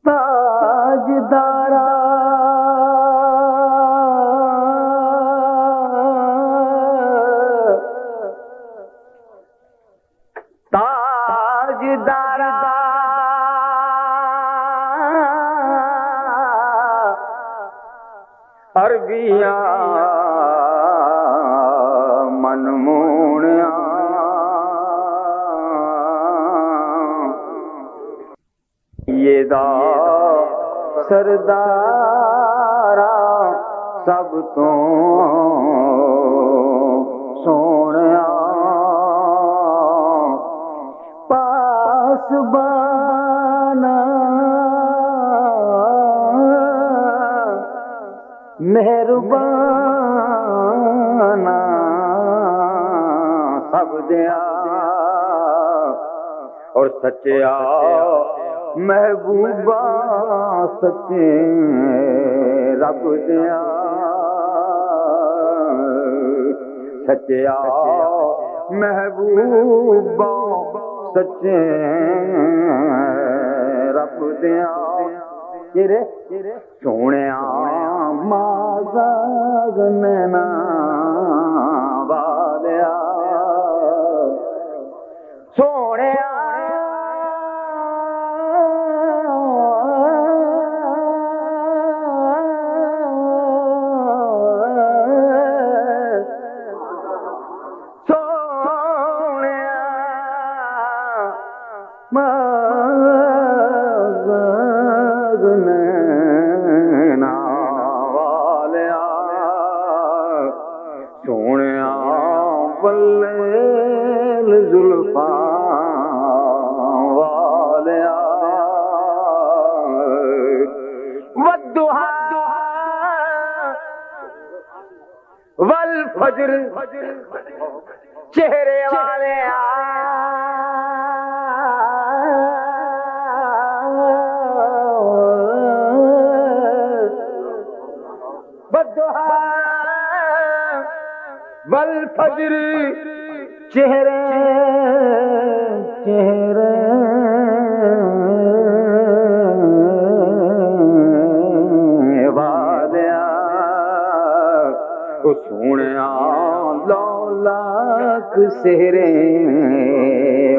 ताजदारा ताजदारा Arabia मनमोहनिया ये दा सरदारा सब तो सोहणिया पासबाना मेहरबाना सब दिया और सच्चा महबूबा सच्चे रब दिया सच्चा महबूबा सच्चे रब दिया सोने माजा गनना वालिया सोने जुल्फा वालिया वद्दुहा वल फज्र चेहरे वाले वद्दुहा वल फज्र चेहरे चेहरे वालिया सोहणिया लौलाक सेहरे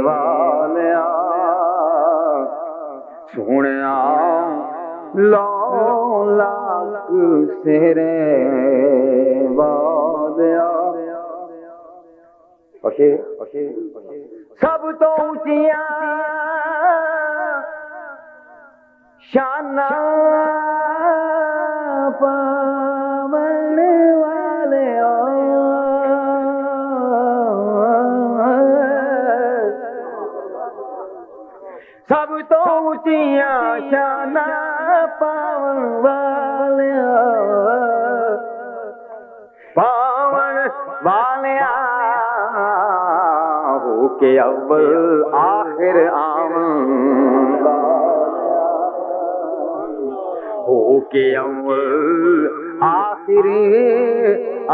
वालिया सोहणिया लौलाक सेहरे वालिया सब तो ऊंचिया शाना पावन वाले सब तो ऊंचिया शाना पावन वाले पावन वाले के अव्वल आखिर आमन हो के अव्वल आखिर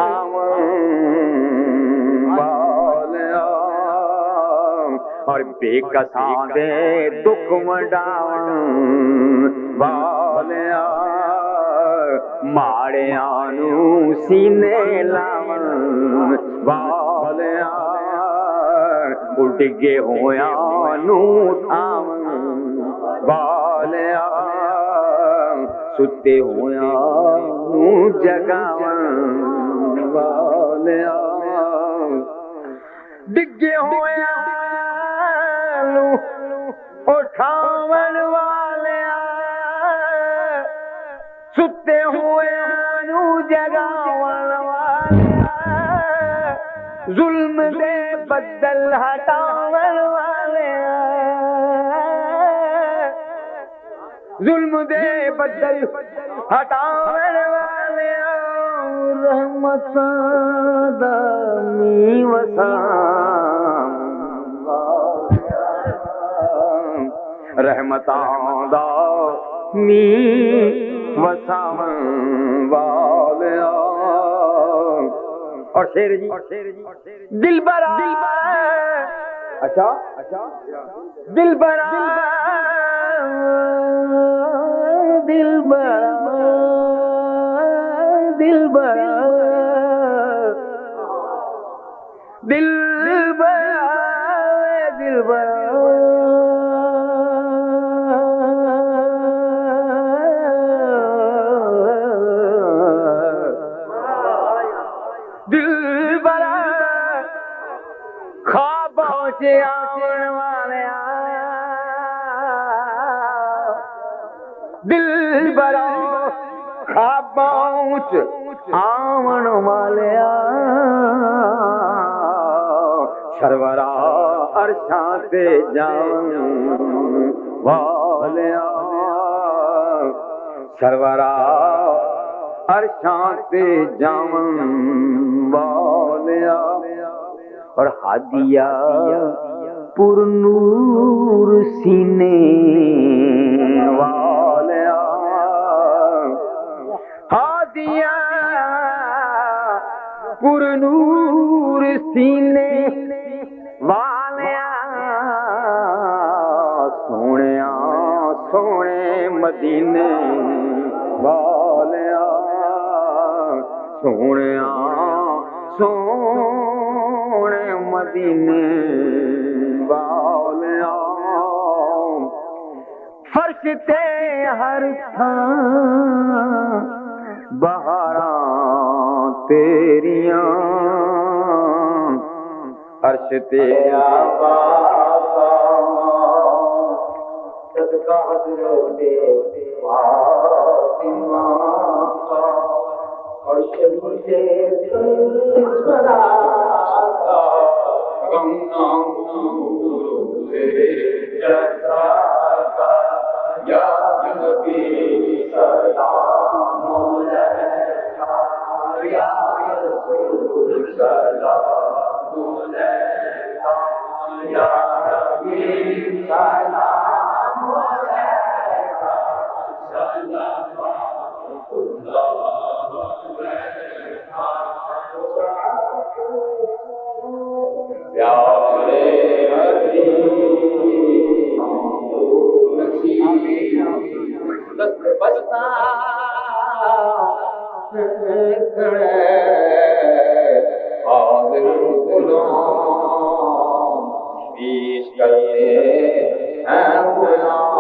आमन वालिया और बेकसा दे दुख मडावन वालिया माड़िया नू सीने लावन वालिया डिगे होया नू थावन वालिया सुते होया नू जगावन वालिया डिगे होया नू उठावन वालिया सुते होया नू जगावन वालिया जुल्म दे बदल हटावन वाले जुल्म दे बदल हटावन वाले रहमत दामी वसा रहमत दामी वसा वाले और शेर जी दिल बरा अच्छा अच्छा दिल बरा दिल बरा दिल बरा दिल बरा दिल बरा दिल बरा ख्वाबों से आने वाले दिल बरा ख्वाबों से आने वाले सरवरा अरशा से जाऊं वाले सरवरा अरशा से जाऊं वाले और हादिया पुरनूर सीने वाले हादिया पुरनूर सीने वाले सोने सोने मदीने वाले सोने सोने मदीने वाले फर्श ते हर बहारा तेरियां अर्श तेरा सदका हज़रते फातिमा का अर्श मुझे सदा गंगा से जैसा का या नबी सलाम अलैका या रसूल सलाम अलैका या नबी सलाम अलैका सल्लल्लाहु अलैहि प्यारे बसता पेश करते हैं गुलाम